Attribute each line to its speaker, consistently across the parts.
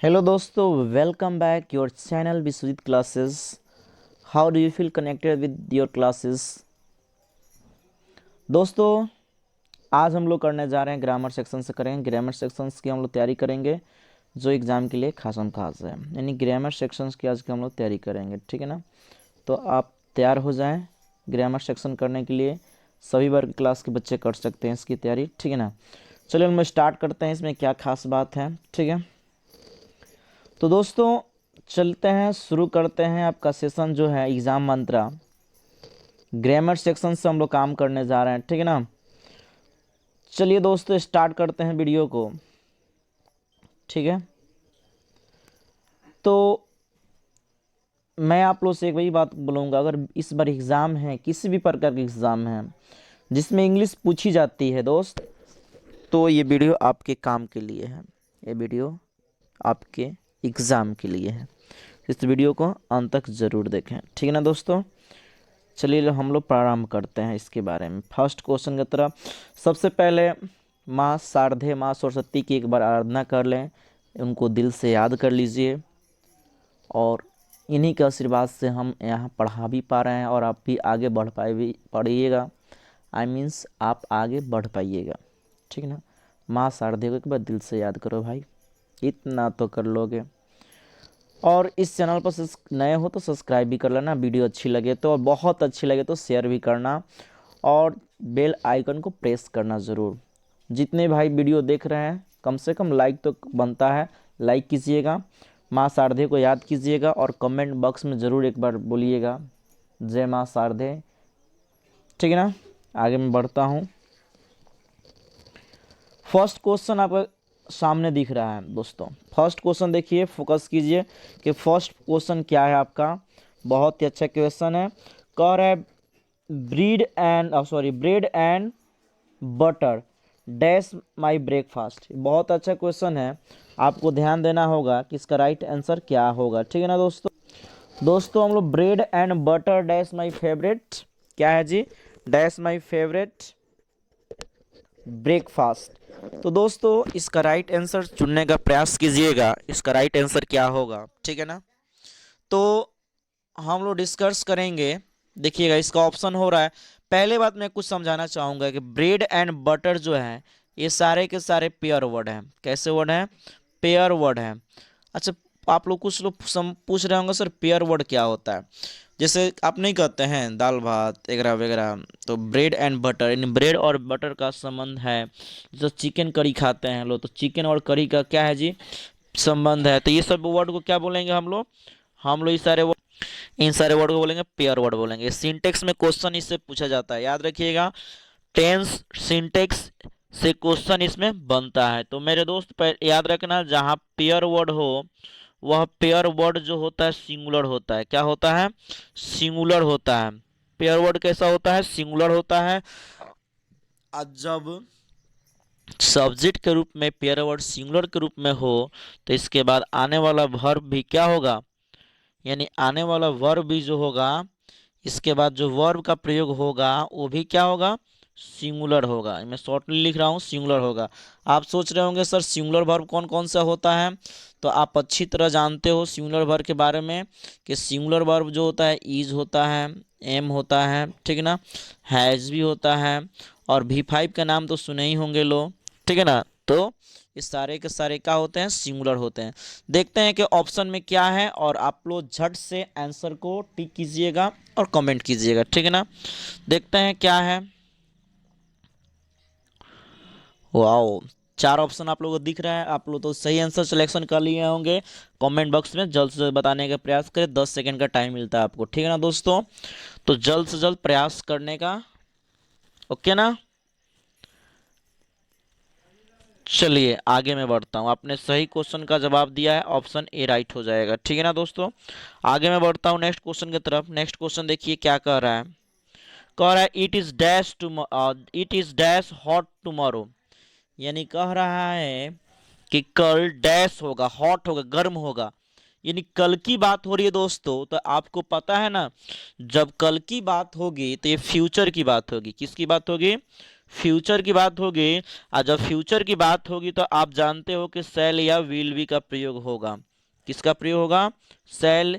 Speaker 1: Hello दोस्तों, welcome back your channel Vishwajeet classes. How do you feel connected with your classes? दोस्तों, आज हम लोग करने जा रहे हैं ग्रामर सेक्शन से करेंगे। ग्रामर सेक्शंस की हम लोग तैयारी करेंगे जो एग्ज़ाम के लिए खासम खास है, यानी ग्रामर सेक्शंस की आज की हम लोग तैयारी करेंगे, ठीक है ना। तो आप तैयार हो जाएं ग्रामर सेक्शन करने के लिए। सभी वर्ग क्लास के बच्चे कर सकते हैं इसकी तैयारी, ठीक है ना। चलिए हम स्टार्ट करते हैं, इसमें क्या खास बात है, ठीक है। तो दोस्तों चलते हैं, शुरू करते हैं आपका सेशन जो है एग्ज़ाम मंत्रा ग्रामर सेक्शन से हम लोग काम करने जा रहे हैं, ठीक है ना। चलिए दोस्तों स्टार्ट करते हैं वीडियो को, ठीक है। तो मैं आप लोग से एक वही बात बोलूँगा, अगर इस बार एग्ज़ाम है, किसी भी प्रकार के एग्ज़ाम है जिसमें इंग्लिश पूछी जाती है दोस्त, तो ये वीडियो आपके काम के लिए है, ये वीडियो आपके एग्ज़ाम के लिए है। इस वीडियो को अंत तक ज़रूर देखें, ठीक है ना दोस्तों। चलिए हम लोग प्रारंभ करते हैं इसके बारे में। फर्स्ट क्वेश्चन की तरफ सबसे पहले माँ शारदे माँ सरस्वती की एक बार आराधना कर लें, उनको दिल से याद कर लीजिए, और इन्हीं के आशीर्वाद से हम यहाँ पढ़ा भी पा रहे हैं और आप भी आगे बढ़ पढ़िएगा। आई मीन्स आप आगे बढ़ पाइएगा, ठीक है ना। माँ शारदे को एक बार दिल से याद करो भाई, इतना तो कर लोगे। और इस चैनल पर नए हो तो सब्सक्राइब भी कर लेना, वीडियो अच्छी लगे तो, और बहुत अच्छी लगे तो शेयर भी करना, और बेल आइकन को प्रेस करना ज़रूर। जितने भाई वीडियो देख रहे हैं कम से कम लाइक तो बनता है, लाइक कीजिएगा, माँ शारदे को याद कीजिएगा, और कमेंट बॉक्स में ज़रूर एक बार बोलिएगा जय माँ शारदे, ठीक है ना। आगे मैं बढ़ता हूँ। फर्स्ट क्वेश्चन आपका सामने दिख रहा है दोस्तों। फर्स्ट क्वेश्चन देखिए, फोकस कीजिए कि फर्स्ट क्वेश्चन क्या है आपका। बहुत ही अच्छा क्वेश्चन है। कह रहा है bread and butter dash my breakfast. बहुत अच्छा क्वेश्चन है, आपको ध्यान देना होगा कि इसका राइट आंसर क्या होगा, ठीक है ना दोस्तों। दोस्तों हम लोग bread and butter dash my favourite, क्या है जी, डैश माय फेवरेट ब्रेकफास्ट। तो दोस्तों इसका राइट आंसर चुनने का प्रयास कीजिएगा, इसका राइट आंसर क्या होगा, ठीक है ना। तो हम लोग डिस्कस करेंगे। देखिएगा इसका ऑप्शन हो रहा है। पहले बात मैं कुछ समझाना चाहूँगा कि ब्रेड एंड बटर जो है ये सारे के सारे पेयर वर्ड हैं। कैसे वर्ड हैं? पेयर वर्ड हैं। अच्छा, आप लोग कुछ लोग पूछ रहे होंगे सर पेयर वर्ड क्या होता है। जैसे आप नहीं कहते हैं दाल भात वगैरह वगैरह, तो ब्रेड एंड बटर, यानी ब्रेड और बटर का संबंध है। जैसे चिकन करी खाते हैं लोग, तो चिकन और करी का क्या है जी, संबंध है। तो ये सब वर्ड को क्या बोलेंगे हम लोग इन सारे वर्ड को बोलेंगे पेयर वर्ड बोलेंगे। सिंटेक्स में क्वेश्चन इससे पूछा जाता है, याद रखिएगा। टेंस सिंटेक्स से क्वेश्चन इसमें बनता है। तो मेरे दोस्त याद रखना, जहाँ पेयर वर्ड हो वह पेयर वर्ड जो होता है सिंगुलर होता है। क्या होता है? सिंगुलर होता है। पेयर वर्ड कैसा होता है? सिंगुलर होता है। और जब सब्जेक्ट के रूप में पेयर वर्ड सिंगुलर के रूप में हो, तो इसके बाद आने वाला वर्ब भी क्या होगा, यानी आने वाला वर्ब भी जो होगा, इसके बाद जो वर्ब का प्रयोग होगा वो भी क्या होगा, सिंगुलर होगा। मैं शॉर्टली लिख रहा हूँ, सिंगुलर होगा। आप सोच रहे होंगे सर सिंगुलर वर्ब कौन कौन सा होता है, तो आप अच्छी तरह जानते हो सिंगुलर वर्ब के बारे में कि सिंगुलर वर्ब जो होता है इज होता है, एम होता है, ठीक है ना, हैज़ भी होता है, और V5 का नाम तो सुने ही होंगे लोग, ठीक है ना। तो इस सारे के सारे क्या होते हैं, सिंगुलर होते हैं। देखते हैं कि ऑप्शन में क्या है, और आप लोग झट से आंसर को टिक कीजिएगा और कमेंट कीजिएगा, ठीक है ना। देखते हैं क्या है। वाओ, चार ऑप्शन आप लोगों को दिख रहा है। आप लोग तो सही आंसर सिलेक्शन कर लिए होंगे। कमेंट बॉक्स में जल्द से जल्द बताने का प्रयास करें, 10 सेकंड का टाइम मिलता है आपको, ठीक है ना दोस्तों। तो जल्द से जल्द प्रयास करने का, ओके ना। चलिए आगे मैं बढ़ता हूँ। आपने सही क्वेश्चन का जवाब दिया है, ऑप्शन ए राइट हो जाएगा, ठीक है ना दोस्तों। आगे मैं बढ़ता हूँ नेक्स्ट क्वेश्चन की तरफ। नेक्स्ट क्वेश्चन देखिए क्या कह रहा है। कह रहा है it is dash hot tomorrow, यानी कह रहा है कि कल डैश होगा, हॉट होगा, गर्म होगा। यानी कल की बात हो रही है दोस्तों। तो आपको पता है ना, जब कल की बात होगी तो ये फ्यूचर की बात होगी। किसकी बात होगी? फ्यूचर की बात होगी, और जब फ्यूचर की बात होगी तो आप जानते हो कि सेल या विल बी का प्रयोग होगा। किसका प्रयोग होगा? सेल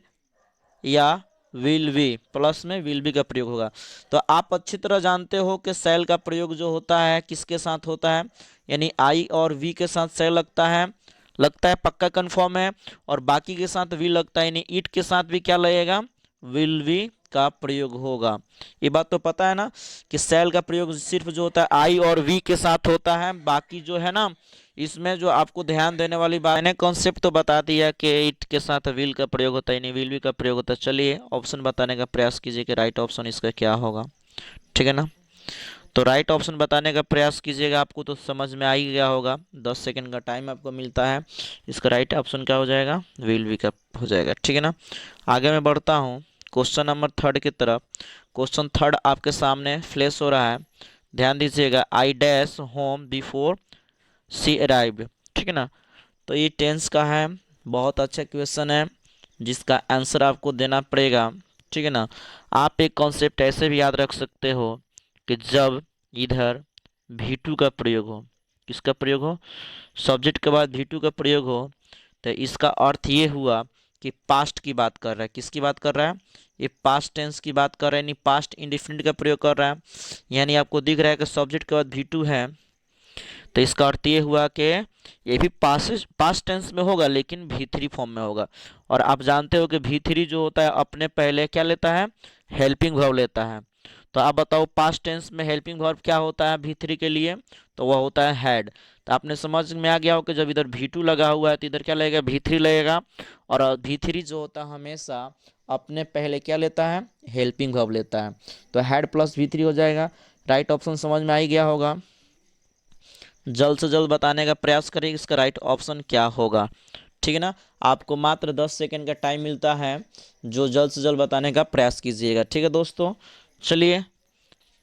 Speaker 1: या विल बी, प्लस में विल बी का प्रयोग होगा। तो आप अच्छी तरह जानते हो कि सेल का प्रयोग जो होता है किसके साथ होता है, यानी आई और वी के साथ सेल लगता है, पक्का कंफर्म है। और बाकी के साथ वी लगता है, यानी इट के साथ भी क्या लगेगा? विल बी का प्रयोग होगा। ये बात तो पता है ना कि सेल का प्रयोग सिर्फ जो होता है आई और वी के साथ होता है, बाकी जो है ना इसमें जो आपको ध्यान देने वाली बात, मैंने कॉन्सेप्ट तो बता दिया कि इट के साथ विल का प्रयोग होता है, नहीं विल बी का प्रयोग होता है। चलिए ऑप्शन बताने का प्रयास कीजिए कि राइट ऑप्शन इसका क्या होगा, ठीक है ना। तो राइट ऑप्शन बताने का प्रयास कीजिएगा, आपको तो समझ में आ ही गया होगा। 10 सेकंड का टाइम आपको मिलता है। इसका राइट ऑप्शन क्या हो जाएगा? विल बी का हो जाएगा, ठीक है ना। आगे मैं बढ़ता हूँ क्वेश्चन नंबर 3 की तरफ। क्वेश्चन 3 आपके सामने फ्लैश हो रहा है, ध्यान दीजिएगा। I dash home before she arrived, ठीक है ना। तो ये टेंस का है, बहुत अच्छा क्वेश्चन है जिसका आंसर आपको देना पड़ेगा, ठीक है ना। आप एक कॉन्सेप्ट ऐसे भी याद रख सकते हो कि जब इधर भी2 का प्रयोग हो, किसका प्रयोग हो? सब्जेक्ट के बाद भी2 का प्रयोग हो, तो इसका अर्थ ये हुआ कि पास्ट की बात कर रहा है। किसकी बात कर रहा है? ये पास्ट टेंस की बात कर रहा है, यानी पास्ट इंडेफिनिट का प्रयोग कर रहा है। यानी आपको दिख रहा है कि सब्जेक्ट के बाद भी2 है, तो इसका अर्थ ये हुआ कि ये भी पास्ट टेंस में होगा लेकिन भी3 फॉर्म में होगा। और आप जानते हो कि भी3 जो होता है अपने पहले क्या लेता है? हेल्पिंग वर्ब लेता है। तो आप बताओ पास्ट टेंस में हेल्पिंग वर्ब क्या होता है भी3 के लिए? तो वह होता है हैड। तो आपने समझ में आ गया हो कि जब इधर भी2 लगा हुआ है तो इधर क्या लगेगा? भी3 लगेगा। और भी3 जो होता है हमेशा अपने पहले क्या लेता है? हेल्पिंग वर्ब लेता है। तो हैड प्लस भी3 हो जाएगा। राइट ऑप्शन समझ में आ ही गया होगा। जल्द से जल्द बताने का प्रयास करें इसका राइट ऑप्शन क्या होगा, ठीक है ना। आपको मात्र 10 सेकंड का टाइम मिलता है, जो जल्द से जल्द बताने का प्रयास कीजिएगा, ठीक है दोस्तों। चलिए,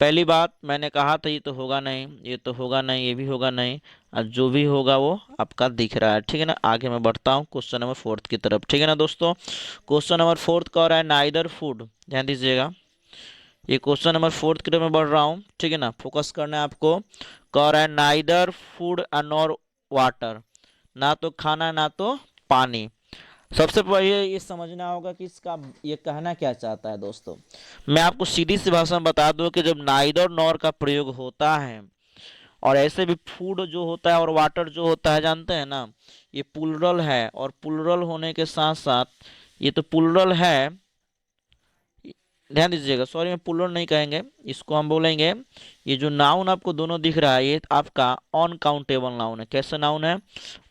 Speaker 1: पहली बात मैंने कहा था ये तो होगा नहीं, ये तो होगा नहीं, ये भी होगा नहीं, और जो भी होगा वो आपका दिख रहा है, ठीक है ना। आगे मैं बढ़ता हूँ क्वेश्चन नंबर 4 की तरफ, ठीक है ना दोस्तों। क्वेश्चन नंबर 4 का हो रहा है नाइदर फूड, ध्यान दीजिएगा। ये क्वेश्चन नंबर 4 की तरफ मैं बढ़ रहा हूँ, ठीक है ना। फोकस करना है आपको। कह रहा है नाइदर फूड नॉर वाटर, ना तो खाना ना तो पानी। सबसे पहले ये समझना होगा कि इसका ये कहना क्या चाहता है दोस्तों। मैं आपको सीधी सी भाषा में बता दूं कि जब नाइदर नॉर का प्रयोग होता है, और ऐसे भी फूड जो होता है और वाटर जो होता है जानते हैं ना, ये प्लुरल है। और प्लुरल होने के साथ साथ ये तो प्लुरल है, ध्यान दीजिएगा, सॉरी मैं प्लुरल नहीं कहेंगे, इसको हम बोलेंगे, ये जो नाउन आपको दोनों दिख रहा है ये आपका अनकाउंटेबल नाउन है। कैसे नाउन है?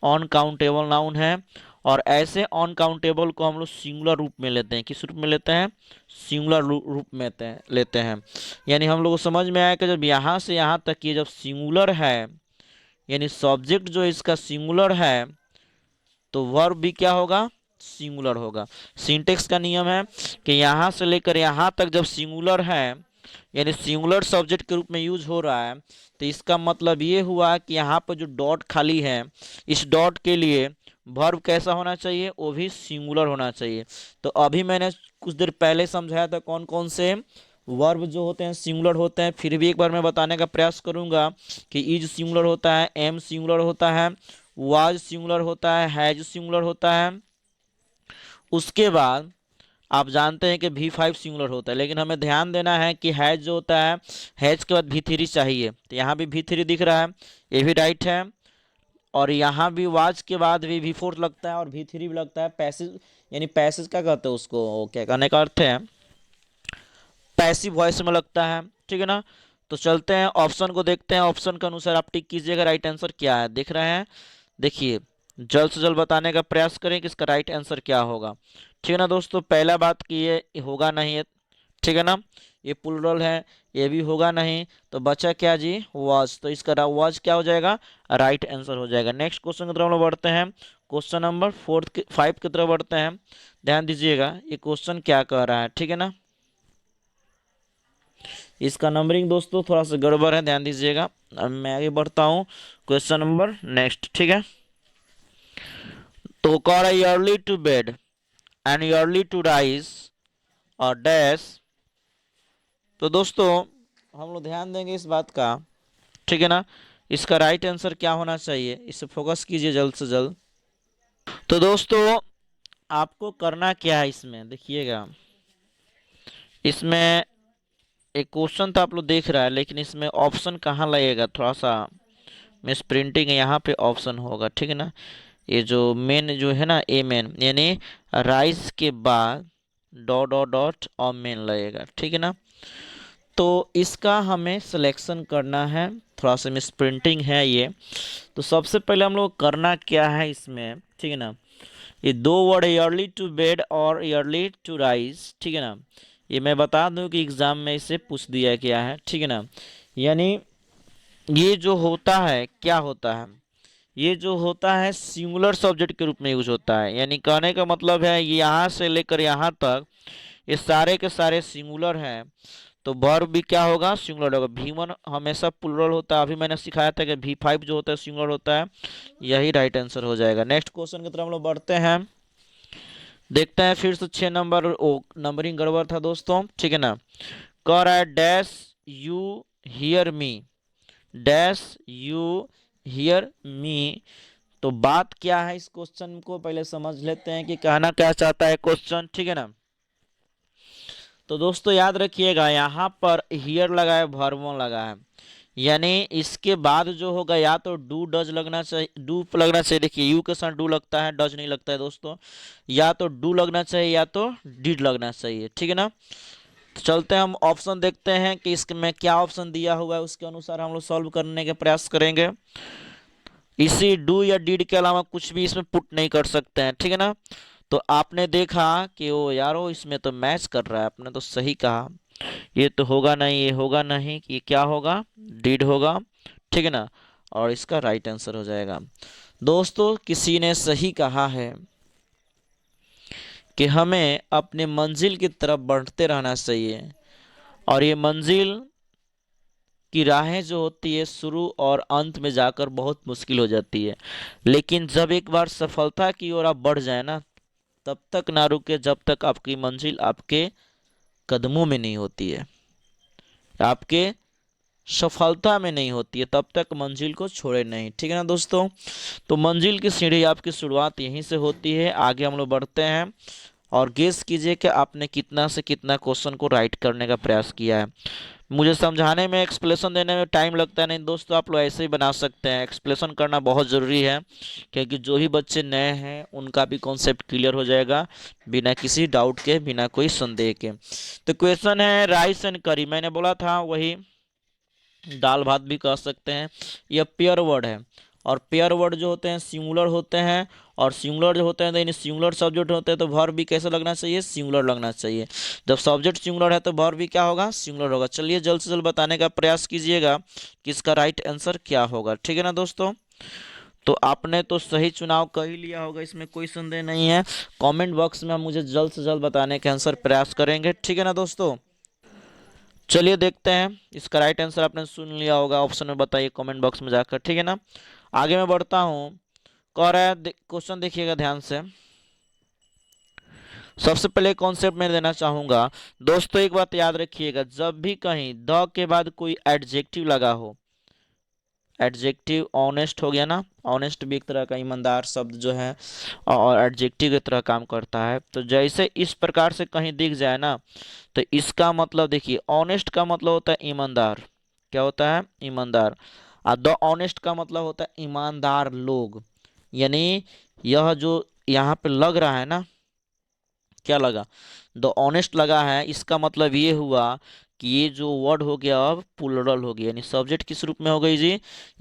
Speaker 1: अनकाउंटेबल नाउन है। और ऐसे अनकाउंटेबल को हम लोग सिंगुलर रूप में लेते हैं। किस रूप में लेते हैं? सिंगुलर रूप में लेते हैं। यानी हम लोग को समझ में आया कि जब यहाँ से यहाँ तक ये जब सिंगुलर है, यानी सब्जेक्ट जो इसका सिंगुलर है, तो वर्ब भी क्या होगा? सिंगुलर होगा। सिंटेक्स का नियम है कि यहाँ से लेकर यहाँ तक जब सिंगुलर है, यानी सिंगुलर सब्जेक्ट के रूप में यूज हो रहा है, तो इसका मतलब ये हुआ कि यहाँ पर जो डॉट खाली है, इस डॉट के लिए वर्ब कैसा होना चाहिए? वो भी सिंगुलर होना चाहिए। तो अभी मैंने कुछ देर पहले समझाया था कौन कौन से वर्ब जो होते हैं सिंगुलर होते हैं। फिर भी एक बार मैं बताने का प्रयास करूंगा कि इज सिंगुलर होता है, एम सिंगुलर होता है, वाज सिंगुलर होता है, हैज सिंगुलर होता है। उसके बाद आप जानते हैं कि भी5 सिंगुलर होता है, लेकिन हमें ध्यान देना है कि हैज जो होता है, हैज के बाद भी3 चाहिए। तो यहाँ भी भी3 दिख रहा है, ये भी राइट है। और यहाँ भी वाज के बाद भी भी4 लगता है और भी3 भी लगता है। पैसिव, यानी पैसिव क्या कहते हैं उसको, क्या कहने का अर्थ है? पैसिव वॉइस में लगता है, ठीक है ना। तो चलते हैं ऑप्शन को देखते हैं, ऑप्शन के अनुसार आप टिक कीजिएगा राइट आंसर क्या है। देख रहे हैं, देखिए, जल्द से जल्द बताने का प्रयास करें कि इसका राइट आंसर क्या होगा, ठीक है ना दोस्तों। पहला बात कि ये होगा नहीं है, ठीक है ना, ये प्लुरल है, ये भी होगा नहीं। तो बचा क्या जी? वाज। तो इसका वाज क्या हो जाएगा? राइट आंसर हो जाएगा। नेक्स्ट क्वेश्चन की तरफ हम लोग बढ़ते हैं। क्वेश्चन नंबर 5 की तरफ बढ़ते हैं। ध्यान दीजिएगा ये क्वेश्चन क्या कह रहा है, ठीक है ना। इसका नंबरिंग दोस्तों थोड़ा सा गड़बड़ है, ध्यान दीजिएगा। अब मैं आगे बढ़ता हूँ क्वेश्चन नंबर नेक्स्ट, ठीक है। तो कह रहा है early to bed and early to rise और डैश। तो दोस्तों हम लोग ध्यान देंगे इस बात का ठीक है ना। इसका राइट आंसर क्या होना चाहिए, इसे फोकस कीजिए जल्द से जल्द। तो दोस्तों आपको करना क्या है, इसमें देखिएगा, इसमें एक क्वेश्चन तो आप लोग देख रहा है, लेकिन इसमें ऑप्शन कहाँ लगेगा, थोड़ा सा मिस प्रिंटिंग है, यहाँ पे ऑप्शन होगा, ठीक है ना। ये जो मेन जो है ना, ए मेन यानी राइस के बाद डॉट डॉट डॉट और मेन लगेगा, ठीक है ना। तो इसका हमें सिलेक्शन करना है, थोड़ा सा मिस प्रिंटिंग है ये। तो सबसे पहले हम लोग करना क्या है इसमें, ठीक है ना, ये दो वर्ड ईयरली टू बेड और ईयरली टू राइस, ठीक है ना। ये मैं बता दूं कि एग्जाम में इसे पूछ दिया गया है, ठीक है ना। यानी ये जो होता है क्या होता है, ये जो होता है सिंगुलर सब्जेक्ट के रूप में यूज होता है। यानी कहने का मतलब है ये यहाँ से लेकर यहाँ तक ये सारे के सारे सिंगुलर हैं, तो वर्ब भी क्या होगा, सिंगुलर होगा। V1 हमेशा प्लुरल होता है, अभी मैंने सिखाया था कि V5 जो होता है सिंगुलर होता है। यही राइट आंसर हो जाएगा। नेक्स्ट क्वेश्चन की तरफ हम लोग बढ़ते हैं, देखते हैं फिर से 6 नंबर नंबरिंग गड़बड़ था दोस्तों, ठीक है ना। कह रहा है dash you hear me, dash you hear me. तो बात क्या है, इस क्वेश्चन को पहले समझ लेते हैं कि कहना क्या चाहता है क्वेश्चन, ठीक है ना। तो दोस्तों याद रखिएगा, यहाँ पर हियर लगा है, वर्ब वन लगा है, यानी इसके बाद जो होगा या तो डू डज लगना चाहिए, डू लगना चाहिए, देखिए यू के साथ डू लगता है, डज नहीं लगता है दोस्तों। या तो डू लगना चाहिए या तो डिड लगना चाहिए, ठीक है ना। तो चलते हैं हम ऑप्शन देखते हैं कि इसमें क्या ऑप्शन दिया हुआ है, उसके अनुसार हम लोग सॉल्व करने के प्रयास करेंगे। इसी डू या डिड के अलावा कुछ भी इसमें पुट नहीं कर सकते हैं, ठीक है ना। तो आपने देखा कि ओ यारो इसमें तो मैच कर रहा है, आपने तो सही कहा, ये तो होगा नहीं, ये होगा नहीं, ये क्या होगा, डिड होगा, ठीक है ना। और इसका राइट आंसर हो जाएगा। दोस्तों किसी ने सही कहा है कि हमें अपने मंजिल की तरफ बढ़ते रहना चाहिए, और ये मंजिल की राहें जो होती है शुरू और अंत में जाकर बहुत मुश्किल हो जाती है, लेकिन जब एक बार सफलता की ओर आप बढ़ जाए ना, तब तक ना रुके जब तक आपकी मंजिल आपके कदमों में नहीं होती है, आपके सफलता में नहीं होती है, तब तक मंजिल को छोड़े नहीं, ठीक है ना दोस्तों। तो मंजिल की सीढ़ी आपकी शुरुआत यहीं से होती है। आगे हम लोग बढ़ते हैं और गेस कीजिए कि आपने कितना से कितना क्वेश्चन को राइट करने का प्रयास किया है। मुझे समझाने में, एक्सप्लेनेशन देने में टाइम लगता है नहीं दोस्तों, आप लोग ऐसे ही बना सकते हैं। एक्सप्लेनेशन करना बहुत ज़रूरी है, क्योंकि जो ही बच्चे नए हैं उनका भी कॉन्सेप्ट क्लियर हो जाएगा बिना किसी डाउट के, बिना कोई संदेह के। तो क्वेश्चन है राइस एंड करी, मैंने बोला था वही दाल भात भी कह सकते हैं। यह पेयर वर्ड है, और पेयर वर्ड जो होते हैं सिंगुलर होते हैं, और सिंगुलर जो होते हैं तो यानी सिंगुलर सब्जेक्ट होते हैं, तो वर्ब भी कैसे लगना चाहिए, सिंगुलर लगना चाहिए। जब सब्जेक्ट सिंगुलर है तो वर्ब भी क्या होगा, सिंगुलर होगा। चलिए जल्द से जल्द बताने का प्रयास कीजिएगा कि इसका राइट आंसर क्या होगा, ठीक है ना दोस्तों। तो आपने तो सही चुनाव कर ही लिया होगा, इसमें कोई संदेह नहीं है। कमेंट बॉक्स में आप मुझे जल्द से जल्द बताने का आंसर प्रयास करेंगे, ठीक है ना दोस्तों। चलिए देखते हैं, इसका राइट आंसर आपने सुन लिया होगा, ऑप्शन में बताइए कमेंट बॉक्स में जाकर, ठीक है ना। आगे मैं बढ़ता हूँ, कह रहा है क्वेश्चन देखिएगा ध्यान से। सबसे पहले कॉन्सेप्ट मैं देना चाहूंगा दोस्तों, एक बात याद रखिएगा, जब भी कहीं द के बाद कोई एडजेक्टिव लगा हो, एडजेक्टिव ऑनेस्ट हो गया ना, ऑनेस्ट भी एक तरह का ईमानदार शब्द जो है, और एडजेक्टिव की तरह काम करता है। तो जैसे इस प्रकार से कहीं दिख जाए ना, तो इसका मतलब देखिए, ऑनेस्ट का मतलब होता है ईमानदार, क्या होता है, ईमानदार। और द ऑनेस्ट का मतलब होता है ईमानदार लोग। यानी यह जो यहाँ पे लग रहा है ना, क्या लगा, द ऑनेस्ट लगा है, इसका मतलब ये हुआ कि ये जो वर्ड हो गया अब प्लुरल हो गया, यानी सब्जेक्ट किस रूप में हो गई जी,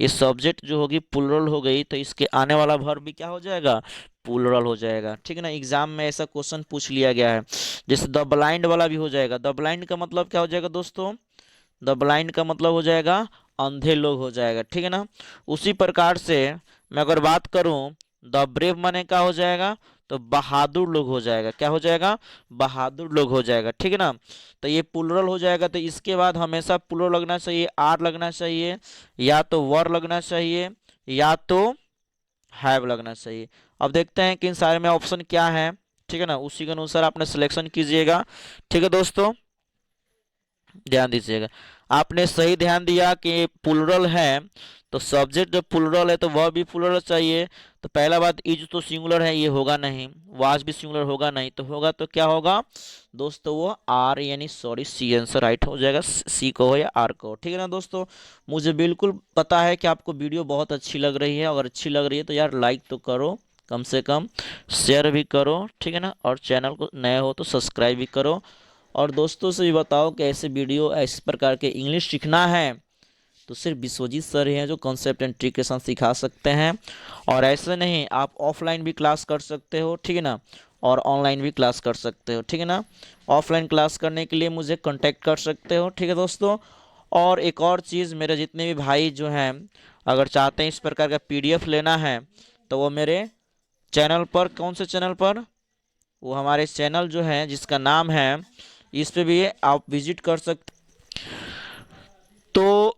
Speaker 1: ये सब्जेक्ट जो होगी प्लुरल हो गई, तो इसके आने वाला वर्ब भी क्या हो जाएगा, प्लुरल हो जाएगा, ठीक है ना। एग्जाम में ऐसा क्वेश्चन पूछ लिया गया है। जैसे द ब्लाइंड वाला भी हो जाएगा, द ब्लाइंड का मतलब क्या हो जाएगा दोस्तों, द ब्लाइंड का मतलब हो जाएगा अंधे लोग हो जाएगा, ठीक है ना। उसी प्रकार से मैं अगर बात करूं, द ब्रेव माने क्या हो जाएगा, तो बहादुर लोग हो जाएगा, क्या हो जाएगा, बहादुर लोग हो जाएगा, ठीक है ना। तो ये प्लुरल हो जाएगा, तो इसके बाद हमेशा प्लुरल लगना चाहिए, आर लगना चाहिए, या तो वर लगना चाहिए, या तो हैव लगना चाहिए। अब देखते हैं कि इन सारे में ऑप्शन क्या है, ठीक है ना, उसी के अनुसार आपने सिलेक्शन कीजिएगा, ठीक है दोस्तों। ध्यान दीजिएगा, आपने सही ध्यान दिया कि प्लूरल है, तो सब्जेक्ट जब प्लूरल है तो वह भी प्लूरल चाहिए। तो पहला बात, इज तो सिंगुलर है, ये होगा नहीं। वाज भी सिंगुलर होगा नहीं, तो होगा तो क्या होगा दोस्तों, वो आर, यानी सॉरी सी आंसर राइट हो जाएगा, सी को हो या आर को हो, ठीक है ना दोस्तों। मुझे बिल्कुल पता है कि आपको वीडियो बहुत अच्छी लग रही है, अगर अच्छी लग रही है तो यार लाइक तो करो, कम से कम शेयर भी करो, ठीक है ना, और चैनल को नए हो तो सब्सक्राइब भी करो। और दोस्तों से भी बताओ कि ऐसे वीडियो, इस प्रकार के इंग्लिश सीखना है तो सिर्फ विश्वजीत सर ही हैं जो कॉन्सेप्ट एंड ट्रिक के साथ सिखा सकते हैं। और ऐसे नहीं, आप ऑफलाइन भी क्लास कर सकते हो, ठीक है ना, और ऑनलाइन भी क्लास कर सकते हो, ठीक है ना। ऑफलाइन क्लास करने के लिए मुझे कांटेक्ट कर सकते हो, ठीक है दोस्तों। और एक और चीज़, मेरे जितने भी भाई जो हैं अगर चाहते हैं इस प्रकार का पीडीएफ लेना है तो वो मेरे चैनल पर, कौन से चैनल पर, वो हमारे चैनल जो है जिसका नाम है, इस पे भी आप विजिट कर सकते। तो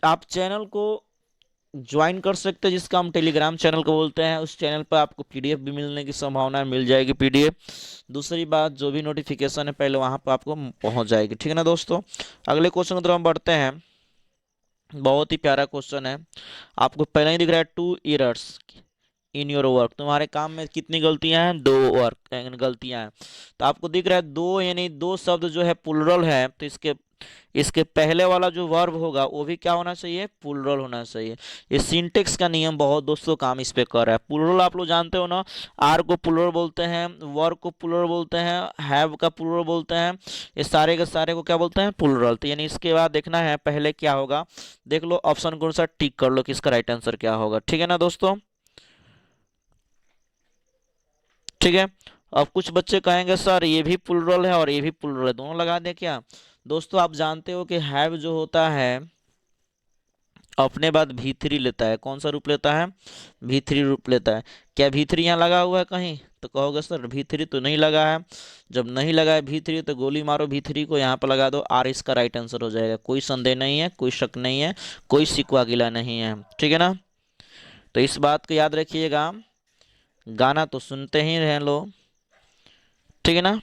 Speaker 1: आप चैनल को ज्वाइन कर सकते हैं, जिसका हम टेलीग्राम चैनल को बोलते हैं। उस चैनल पर आपको पीडीएफ भी मिलने की संभावना है, मिल जाएगी पीडीएफ। दूसरी बात, जो भी नोटिफिकेशन है पहले वहां पर आपको पहुंच जाएगी, ठीक है ना दोस्तों। अगले क्वेश्चन की तरफ हम बढ़ते हैं। बहुत ही प्यारा क्वेश्चन है, आपको पहले ही दिख रहा है, 2 errors इन योर वर्क, तुम्हारे काम में कितनी गलतियां हैं, 2 गलतियां हैं। तो आपको दिख रहा है दो, यानी दो शब्द जो है प्लुरल है, तो इसके इसके पहले वाला जो वर्ब होगा वो भी क्या होना चाहिए, प्लुरल होना चाहिए। ये सिंटेक्स का नियम बहुत दोस्तों काम इस पे कर रहा है। प्लुरल आप लोग जानते हो ना, आर को प्लुरल बोलते हैं, वर्ब को प्लुरल बोलते हैं, हैव का प्लुरल बोलते हैं, ये सारे के सारे को क्या बोलते हैं, प्लुरल। तो यानी इसके बाद देखना है पहले क्या होगा, देख लो ऑप्शन कौन सा, टिक कर लो कि इसका राइट आंसर क्या होगा, ठीक है ना दोस्तों। ठीक है, अब कुछ बच्चे कहेंगे सर ये भी प्लुरल है और ये भी प्लुरल है, दोनों लगा दें क्या। दोस्तों आप जानते हो कि हैव जो होता है अपने बाद भी थ्री लेता है, कौन सा रूप लेता है, भी थ्री रूप लेता है। क्या भी थ्री यहाँ लगा हुआ है कहीं, तो कहोगे सर भी थ्री तो नहीं लगा है। जब नहीं लगा है भी थ्री तो गोली मारो भी थ्री को, यहाँ पर लगा दो आर, इसका राइट आंसर हो जाएगा। कोई संदेह नहीं है, कोई शक नहीं है, कोई सिकवा गिला नहीं है, ठीक है ना। तो इस बात को याद रखिएगा, गाना तो सुनते ही रहे लोग, ठीक है ना।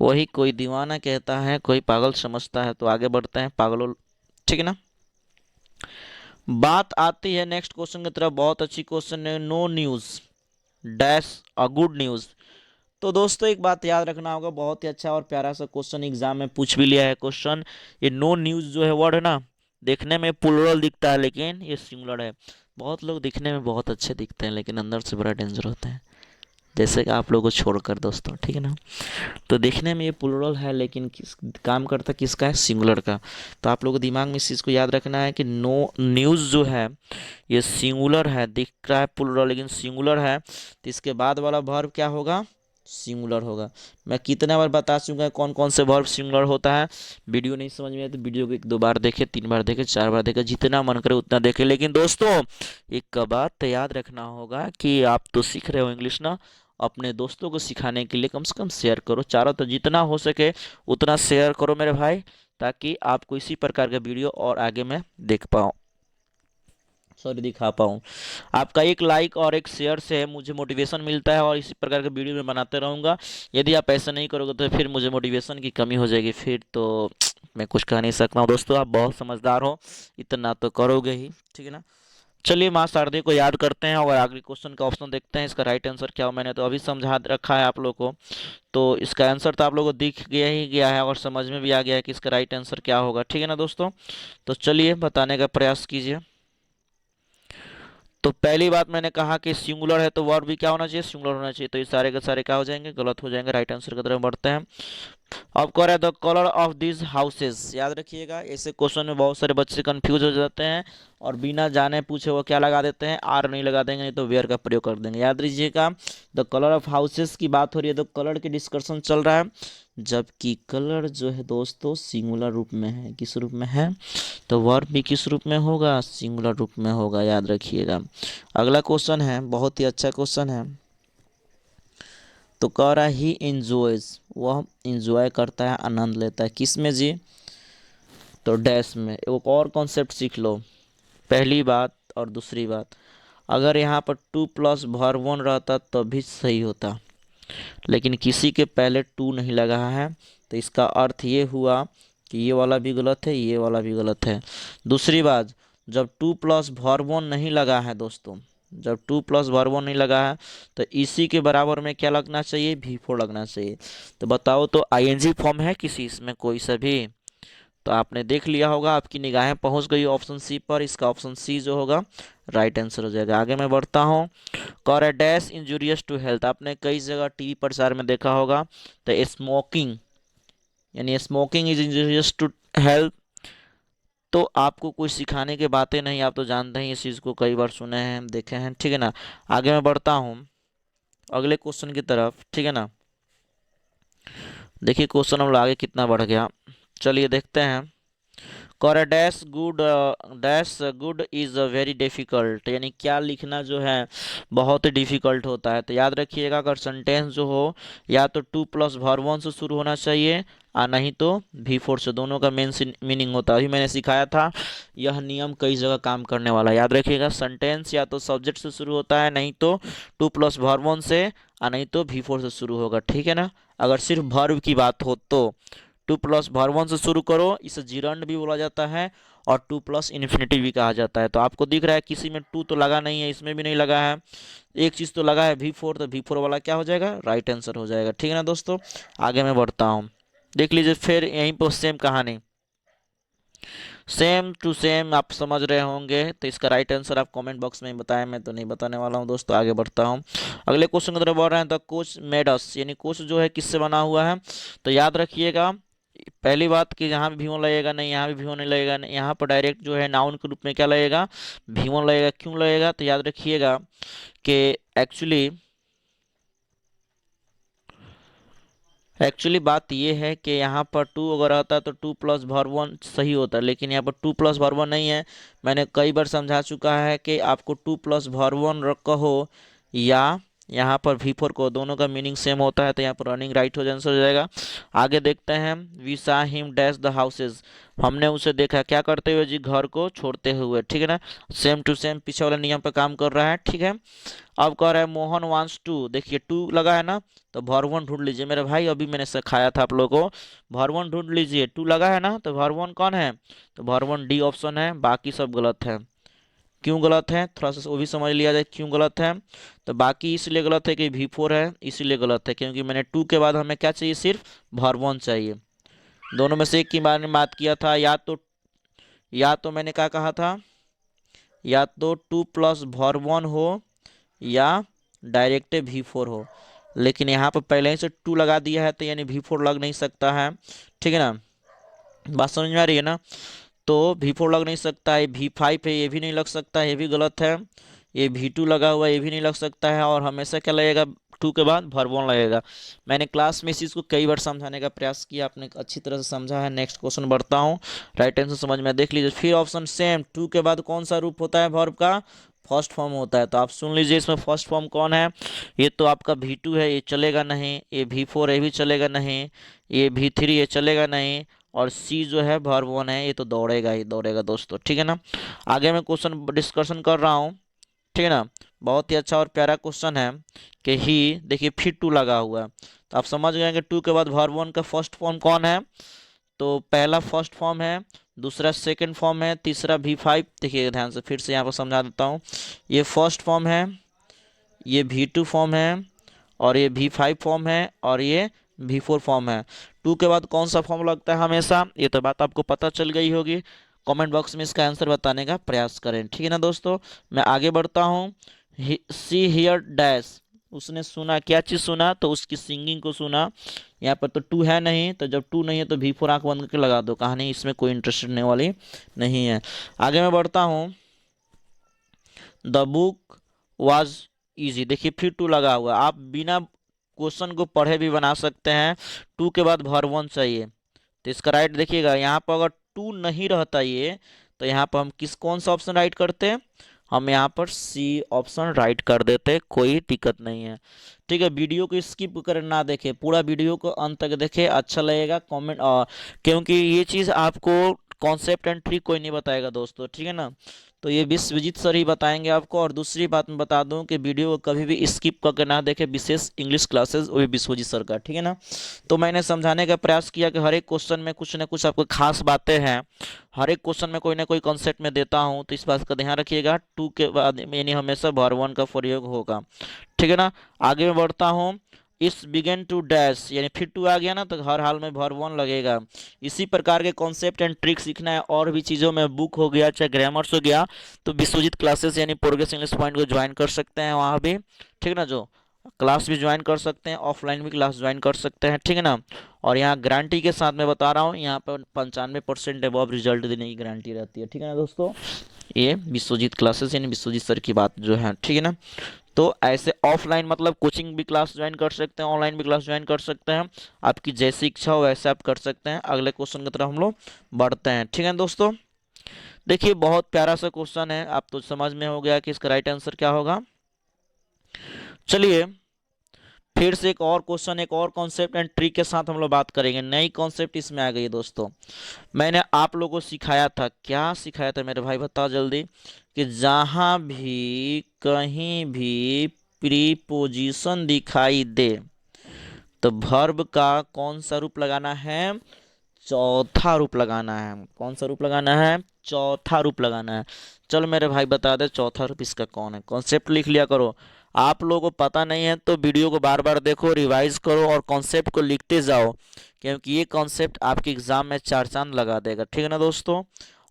Speaker 1: वही कोई दीवाना कहता है, कोई पागल समझता है, तो आगे बढ़ते हैं पागलों, ठीक है ना। बात आती है नेक्स्ट क्वेश्चन की तरफ, बहुत अच्छी क्वेश्चन है, no news dash a good news. तो दोस्तों एक बात याद रखना होगा, बहुत ही अच्छा और प्यारा सा क्वेश्चन एग्जाम में पूछ भी लिया है क्वेश्चन। ये नो न्यूज जो है वर्ड है ना, देखने में प्लुरल दिखता है लेकिन ये सिंगुलर है। बहुत लोग दिखने में बहुत अच्छे दिखते हैं लेकिन अंदर से बड़ा डेंजर होते हैं, जैसे कि आप लोगों को छोड़कर दोस्तों, ठीक है ना। तो देखने में ये प्लुरल है लेकिन किस काम करता किसका है, सिंगुलर का। तो आप लोगों को दिमाग में इस चीज़ को याद रखना है कि नो न्यूज़ जो है ये सिंगुलर है, दिख रहा है प्लुरल लेकिन सिंगुलर है, तो इसके बाद वाला वर्ब क्या होगा, सिंगुलर होगा। मैं कितना बार बता चुका है कौन कौन से वर्ब सिंगुलर होता है। वीडियो नहीं समझ में आए तो वीडियो को 1-2 बार देखे, 3 बार देखे, 4 बार देखे, जितना मन करे उतना देखे। लेकिन दोस्तों एक बात तो याद रखना होगा कि आप तो सीख रहे हो इंग्लिश ना, अपने दोस्तों को सिखाने के लिए कम से कम शेयर करो, चारों तो जितना हो सके उतना शेयर करो मेरे भाई, ताकि आपको इसी प्रकार का वीडियो और आगे मैं देख पाऊँ, सॉरी दिखा पाऊँ। आपका एक लाइक और एक शेयर से मुझे मोटिवेशन मिलता है और इसी प्रकार के वीडियो मैं बनाते रहूँगा। यदि आप ऐसा नहीं करोगे तो फिर मुझे मोटिवेशन की कमी हो जाएगी, फिर तो मैं कुछ कह नहीं सकता हूँ। दोस्तों आप बहुत समझदार हो, इतना तो करोगे ही, ठीक है ना। चलिए माँ शारदे को याद करते हैं और आखिरी क्वेश्चन का ऑप्शन देखते हैं, इसका राइट आंसर क्या हो। मैंने तो अभी समझा रखा है आप लोगों को, तो इसका आंसर तो आप लोगों को दिख गया ही गया है और समझ में भी आ गया है कि इसका राइट आंसर क्या होगा, ठीक है ना दोस्तों। तो चलिए बताने का प्रयास कीजिए। तो पहली बात मैंने कहा कि सिंगुलर है तो वर्ब भी क्या होना चाहिए, सिंगुलर होना चाहिए। तो ये सारे के सारे क्या हो जाएंगे, गलत हो जाएंगे। राइट आंसर की तरफ बढ़ते हैं। अब कह रहा है the colour of this houses, याद रखिएगा ऐसे क्वेश्चन में बहुत सारे बच्चे कंफ्यूज हो जाते हैं और बिना जाने पूछे वो क्या लगा देते हैं, आर नहीं लगा देंगे, नहीं तो वेयर का प्रयोग कर देंगे। याद रखिएगा द कलर ऑफ हाउसेस की बात हो रही है, तो कलर की डिस्कशन चल रहा है, जबकि कलर जो है दोस्तों सिंगुलर रूप में है। किस रूप में है, तो वर्ब भी किस रूप में होगा, सिंगुलर रूप में होगा, याद रखिएगा। अगला क्वेश्चन है, बहुत ही अच्छा क्वेश्चन है। तो कह रहा है ही इंजॉयज, वह इंजॉय करता है, आनंद लेता है, किस में जी, तो डैश में। एक और कॉन्सेप्ट सीख लो, पहली बात और दूसरी बात, अगर यहाँ पर टू प्लस वर्ब वन रहता तब भी सही होता, लेकिन किसी के पहले टू नहीं लगा है तो इसका अर्थ ये हुआ कि ये वाला भी गलत है, ये वाला भी गलत है। दूसरी बात, जब 2+वर्ब 1 नहीं लगा है दोस्तों, जब 2+वर्ब 1 नहीं लगा है तो इसी के बराबर में क्या लगना चाहिए, V4 लगना चाहिए। तो बताओ तो ING फॉर्म है किसी इसमें कोई सा भी? तो आपने देख लिया होगा, आपकी निगाहें पहुंच गई ऑप्शन सी पर, इसका ऑप्शन सी जो होगा राइट आंसर हो जाएगा। आगे मैं बढ़ता हूँ। कॉर a dash injurious to health, आपने कई जगह टीवी प्रचार में देखा होगा। तो स्मोकिंग, यानी smoking is injurious to health, तो आपको कुछ सिखाने की बातें नहीं, आप तो जानते हैं इस चीज़ को, कई बार सुने हैं, देखे हैं, ठीक है ना। आगे मैं बढ़ता हूँ अगले क्वेश्चन की तरफ, ठीक है ना। देखिए क्वेश्चन हम लोग आगे कितना बढ़ गया, चलिए देखते हैं। कॉर dash good is very difficult, यानी क्या लिखना जो है बहुत ही डिफ़िकल्ट होता है। तो याद रखिएगा, अगर सेंटेंस जो हो या तो 2+वर्ब 1 से शुरू होना चाहिए और नहीं तो V4 से, दोनों का मेन मीनिंग होता है। अभी मैंने सिखाया था, यह नियम कई जगह काम करने वाला है। याद रखिएगा, सेंटेंस या तो सब्जेक्ट से शुरू होता है, नहीं तो 2+वर्ब 1 से, और नहीं तो V4 से शुरू होगा, ठीक है ना। अगर सिर्फ वर्ब की बात हो तो 2+वर्ब 1 से शुरू करो, इसे जिरंड भी बोला जाता है और 2+इन्फिनेटिव भी कहा जाता है। तो आपको दिख रहा है किसी में 2 तो लगा नहीं है, इसमें भी नहीं लगा है, एक चीज़ तो लगा है V4, तो V4 वाला क्या हो जाएगा, राइट आंसर हो जाएगा, ठीक है ना दोस्तों। आगे मैं बढ़ता हूँ, देख लीजिए फिर यहीं पर सेम कहानी, सेम टू सेम आप समझ रहे होंगे। तो इसका राइट आंसर आप कमेंट बॉक्स में बताएं, मैं तो नहीं बताने वाला हूं दोस्तों। आगे बढ़ता हूं, अगले क्वेश्चन की तरफ बढ़ रहे हैं। तो कोच मेडस, यानी कोच जो है किससे बना हुआ है? तो याद रखिएगा, पहली बात कि यहाँ भी V1 लगेगा नहीं, यहाँ भी V1 नहीं लगेगा नहीं, यहाँ पर डायरेक्ट जो है नाउन के रूप में क्या लगेगा, V1 लगेगा। क्यों लगेगा? तो याद रखिएगा कि एक्चुअली एक्चुअली बात ये है कि यहाँ पर 2 अगर आता है तो 2+वर्ब 1 सही होता है, लेकिन यहाँ पर 2+वर्ब 1 नहीं है। मैंने कई बार समझा चुका है कि आपको 2+वर्ब 1 कहो या यहाँ पर V4 को, दोनों का मीनिंग सेम होता है। तो यहाँ पर रनिंग राइट हो आंसर हो जाएगा। आगे देखते हैं, we saw him dash the houses, हमने उसे देखा क्या करते हुए जी, घर को छोड़ते हुए, ठीक है ना। सेम टू सेम पीछे वाले नियम पर काम कर रहा है, ठीक है। अब कह रहा है मोहन वांट्स टू, देखिए 2 लगा है ना, तो वर्ब 1 ढूंढ लीजिए मेरे भाई, अभी मैंने सिखाया था आप लोगों को, वर्ब 1 ढूंढ लीजिए। 2 लगा है ना, तो वर्ब 1 कौन है, तो वर्ब 1 डी ऑप्शन है, बाकी सब गलत है। क्यों गलत है, थोड़ा सा वो भी समझ लिया जाए क्यों गलत है। तो बाकी इसलिए गलत है कि V4 है, इसीलिए गलत है, क्योंकि मैंने 2 के बाद हमें क्या चाहिए, सिर्फ वर्ब 1 चाहिए। दोनों में से एक के बारे में बात किया था, या तो मैंने क्या कहा था, या तो 2+वर्ब 1 हो या डायरेक्ट V4 हो, लेकिन यहाँ पर पहले ही से 2 लगा दिया है, तो यानी V4 लग नहीं सकता है, ठीक है ना। बात समझ में आ रही है ना। तो V4 लग नहीं सकता है, V5 है, ये भी नहीं लग सकता है, ये भी गलत है। ये V2 लगा हुआ है, ये भी नहीं लग सकता है, और हमेशा क्या लगेगा, 2 के बाद वर्ब 1 लगेगा। मैंने क्लास में इस चीज़ को कई बार समझाने का प्रयास किया, आपने अच्छी तरह से समझा है। नेक्स्ट क्वेश्चन बढ़ता हूँ, राइट आंसर समझ में देख लीजिए। फिर ऑप्शन सेम, 2 के बाद कौन सा रूप होता है वर्ब का, फर्स्ट फॉर्म होता है। तो आप सुन लीजिए, इसमें फर्स्ट फॉर्म कौन है, ये तो आपका V2 है, ये चलेगा नहीं। ये V4 ये भी चलेगा नहीं। ये V3 ये चलेगा नहीं। और सी जो है वर्ब 1 है, ये तो दौड़ेगा ही दौड़ेगा दोस्तों, ठीक है ना। आगे मैं क्वेश्चन डिस्कशन कर रहा हूँ, ठीक है ना। बहुत ही अच्छा और प्यारा क्वेश्चन है कि ही, देखिए फिर 2 लगा हुआ है, तो आप समझ गए कि 2 के बाद वर्ब 1 का फर्स्ट फॉर्म कौन है। तो पहला फर्स्ट फॉर्म है, दूसरा सेकंड फॉर्म है, तीसरा V5। देखिए ध्यान से, फिर से यहाँ पर समझा देता हूँ, ये फर्स्ट फॉर्म है, ये V2 फॉर्म है, और ये V5 फॉर्म है, और ये V4 फॉर्म है। 2 के बाद कौन सा फॉर्म लगता है हमेशा, ये तो बात आपको पता चल गई होगी। कमेंट बॉक्स में इसका आंसर बताने का प्रयास करें, ठीक है ना दोस्तों। मैं आगे बढ़ता हूँ। सी हियर डैश, उसने सुना, क्या चीज़ सुना, तो उसकी सिंगिंग को सुना। यहाँ पर तो 2 है नहीं, तो जब 2 नहीं है तो V4 आंख बंद करके लगा दो, कहानी इसमें कोई इंटरेस्ट होने वाली नहीं है। आगे मैं बढ़ता हूँ। द बुक वाज इजी, देखिए फिर 2 लगा हुआ, आप बिना क्वेश्चन को पढ़े भी बना सकते हैं। 2 के बाद वर्ब 1 चाहिए, तो इसका राइट देखिएगा, यहाँ पर अगर 2 नहीं रहता ये, तो यहाँ पर हम कौन सा ऑप्शन राइट करते, हम यहाँ पर सी ऑप्शन राइट कर देते, कोई दिक्कत नहीं है, ठीक है। वीडियो को स्किप कर ना देखें, पूरा वीडियो को अंत तक देखें, अच्छा लगेगा कमेंट, क्योंकि ये चीज़ आपको कॉन्सेप्ट एंड ट्रिक कोई नहीं बताएगा दोस्तों, ठीक है ना। तो ये विश्वजीत सर ही बताएंगे आपको। और दूसरी बात मैं बता दूं कि वीडियो को कभी भी स्किप करके ना देखें, विशेष इंग्लिश क्लासेस वो भी विश्वजीत सर का, ठीक है ना। तो मैंने समझाने का प्रयास किया कि हर एक क्वेश्चन में कुछ ना कुछ आपको खास बातें हैं, हर एक क्वेश्चन में कोई ना कोई कॉन्सेप्ट में देता हूँ, तो इस बात का ध्यान रखिएगा। टू के बाद यानी हमेशा भर वन का प्रयोग होगा, ठीक है ना। आगे मैं बढ़ता हूँ। इस बिगेन टू डैश यानी फिर टू आ गया ना तो हर हाल में भर वन लगेगा। इसी प्रकार के कॉन्सेप्ट एंड ट्रिक सीखना है और भी चीज़ों में बुक हो गया चाहे ग्रामर्स हो गया, तो विश्वजीत क्लासेस यानी प्रोग्रेस इंग्लिश पॉइंट को ज्वाइन कर सकते हैं वहाँ भी, ठीक है ना। जो क्लास भी ज्वाइन कर सकते हैं, ऑफलाइन भी क्लास ज्वाइन कर सकते हैं, ठीक है ना। और यहाँ गारंटी के साथ मैं बता रहा हूँ, यहाँ पर 95% अबव रिजल्ट देने की गारंटी रहती है, ठीक है ना दोस्तों। ये विश्वजीत क्लासेस यानी विश्वजीत सर की बात जो है, ठीक है ना। तो ऐसे ऑफलाइन मतलब कोचिंग भी क्लास ज्वाइन कर सकते हैं, ऑनलाइन भी क्लास ज्वाइन कर सकते हैं, आपकी जैसी इच्छा हो वैसे आप कर सकते हैं। अगले क्वेश्चन की तरफ हम लोग बढ़ते हैं, ठीक है दोस्तों। देखिए बहुत प्यारा सा क्वेश्चन है, आप तो समझ में हो गया कि इसका राइट आंसर क्या होगा। चलिए फिर से एक और क्वेश्चन, एक और कॉन्सेप्ट एंड ट्रिक के साथ हम लोग बात करेंगे। नई कॉन्सेप्ट इसमें आ गई है दोस्तों। मैंने आप लोगों को सिखाया था, क्या सिखाया था मेरे भाई बताओ जल्दी, कि जहां भी कहीं भी प्रीपोजिशन दिखाई दे तो वर्ब का कौन सा रूप लगाना है, चौथा रूप लगाना है। कौन सा रूप लगाना है, चौथा रूप लगाना है। चलो मेरे भाई बता दे चौथा रूप इसका कौन है। कॉन्सेप्ट लिख लिया करो, आप लोगों को पता नहीं है तो वीडियो को बार बार देखो, रिवाइज करो और कॉन्सेप्ट को लिखते जाओ, क्योंकि ये कॉन्सेप्ट आपके एग्जाम में चार चांद लगा देगा, ठीक है ना दोस्तों।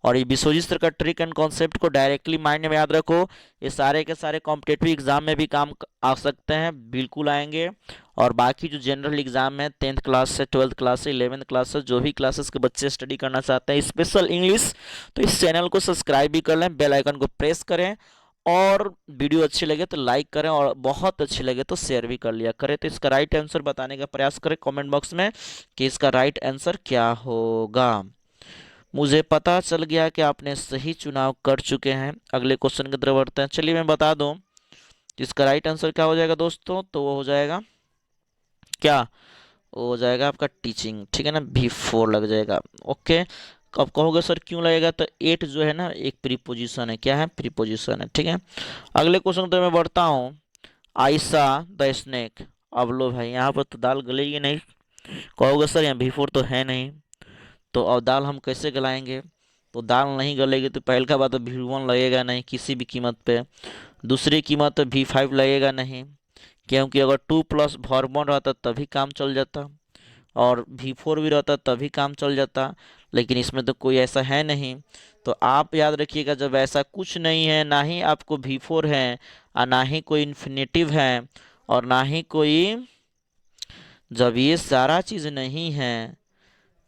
Speaker 1: और ये विश्वजीत सर का ट्रिक एंड कॉन्सेप्ट को डायरेक्टली माइंड में याद रखो, ये सारे के सारे कॉम्पिटेटिव एग्जाम में भी काम आ सकते हैं, बिल्कुल आएंगे। और बाकी जो जनरल एग्जाम है 10th क्लास से 12th क्लास से 11th क्लास से जो भी क्लासेस के बच्चे स्टडी करना चाहते हैं स्पेशल इंग्लिश, तो इस चैनल को सब्सक्राइब भी कर लें, बेल आइकन को प्रेस करें, और वीडियो अच्छी लगे तो लाइक करें, और बहुत अच्छी लगे तो शेयर भी कर लिया करें। तो इसका राइट आंसर बताने का प्रयास करें कमेंट बॉक्स में कि इसका राइट आंसर क्या होगा। मुझे पता चल गया कि आपने सही चुनाव कर चुके हैं। अगले क्वेश्चन की तरफ बढ़ते हैं। चलिए मैं बता दूं इसका राइट आंसर क्या हो जाएगा दोस्तों, तो वो हो जाएगा क्या, वो हो जाएगा आपका टीचिंग, ठीक है ना, V4 लग जाएगा। ओके, अब कहोगे सर क्यों लगेगा, तो 8 जो है ना एक प्रीपोजिशन है, क्या है, प्रीपोजिशन है, ठीक है। अगले क्वेश्चन तो मैं बढ़ता हूँ। Ayesha the snake. अब लो भाई यहाँ पर तो दाल गलेगी नहीं, कहोगे सर यहाँ V4 तो है नहीं, तो अब दाल हम कैसे गलाएंगे। तो दाल नहीं गलेगी तो पहल का बात तो V1 लगेगा नहीं किसी भी कीमत पे, दूसरी कीमत तो V5 लगेगा नहीं, क्योंकि अगर 2 प्लस वर्ब 1 रहता तभी काम चल जाता, और V4 भी रहता तभी काम चल जाता, लेकिन इसमें तो कोई ऐसा है नहीं। तो आप याद रखिएगा जब ऐसा कुछ नहीं है, ना ही आपको V4 है और ना ही कोई इन्फिनेटिव है और ना ही कोई, जब ये सारा चीज़ नहीं है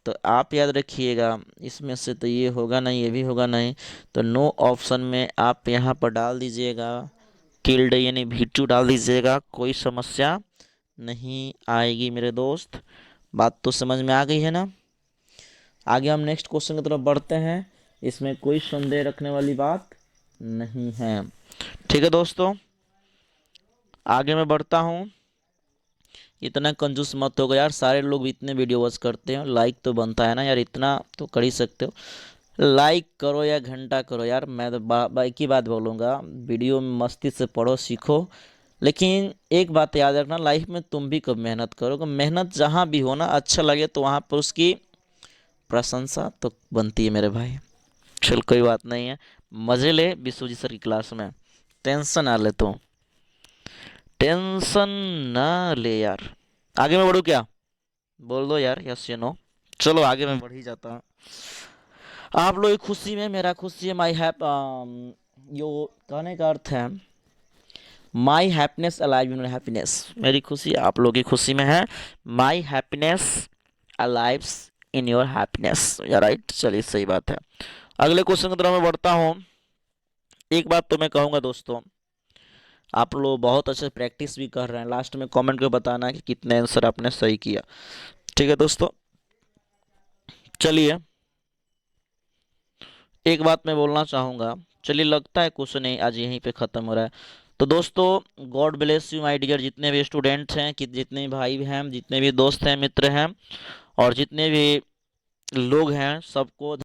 Speaker 1: तो आप याद रखिएगा इसमें से तो ये होगा नहीं, ये भी होगा नहीं, तो नो ऑप्शन में आप यहाँ पर डाल दीजिएगा टिल्ड यानी V2 डाल दीजिएगा, कोई समस्या नहीं आएगी मेरे दोस्त। बात तो समझ में आ गई है ना। आगे हम नेक्स्ट क्वेश्चन की तरफ बढ़ते हैं, इसमें कोई संदेह रखने वाली बात नहीं है, ठीक है दोस्तों। आगे मैं बढ़ता हूँ। इतना कंजूस मत हो गया यार, सारे लोग इतने वीडियो वॉच करते हैं, लाइक तो बनता है ना यार, इतना तो कर ही सकते हो, लाइक करो या घंटा करो यार। मैं तो एक ही बात बोलूँगा, वीडियो में मस्ती से पढ़ो सीखो, लेकिन एक बात याद रखना, लाइफ में तुम भी कब मेहनत करोगे, मेहनत जहाँ भी हो ना अच्छा लगे तो वहाँ पर उसकी प्रशंसा तो बनती है मेरे भाई। चल कोई बात नहीं है, मज़े ले विश्वजीत सर की क्लास में, टेंशन ना ले तू, टेंशन ना ले यार। आगे मैं बढ़ूँ क्या, बोल दो यार यस या नो। चलो आगे मैं बढ़ ही जाता हूँ। आप लोग की खुशी में मेरा खुशी है, माई हैप, यो कहने का अर्थ है my happiness alive in happiness, मेरी खुशी आप लोगों की खुशी में है, my happiness alives in your happiness, या राइट। चलिए सही बात है। अगले क्वेश्चन की तरफ मैं बढ़ता हूँ। एक बात तो मैं कहूँगा दोस्तों, आप लोग बहुत अच्छे प्रैक्टिस भी कर रहे हैं, लास्ट में कमेंट को बताना कि कितने आंसर आपने सही किया, ठीक है दोस्तों। चलिए एक बात मैं बोलना चाहूँगा, चलिए लगता है क्वेश्चन आज यहीं पे ख़त्म हो रहा है। तो दोस्तों God bless you my dear, जितने भी स्टूडेंट्स हैं कि जितने भी भाई हैं, जितने भी दोस्त हैं, मित्र हैं, और जितने भी लोग हैं, सबको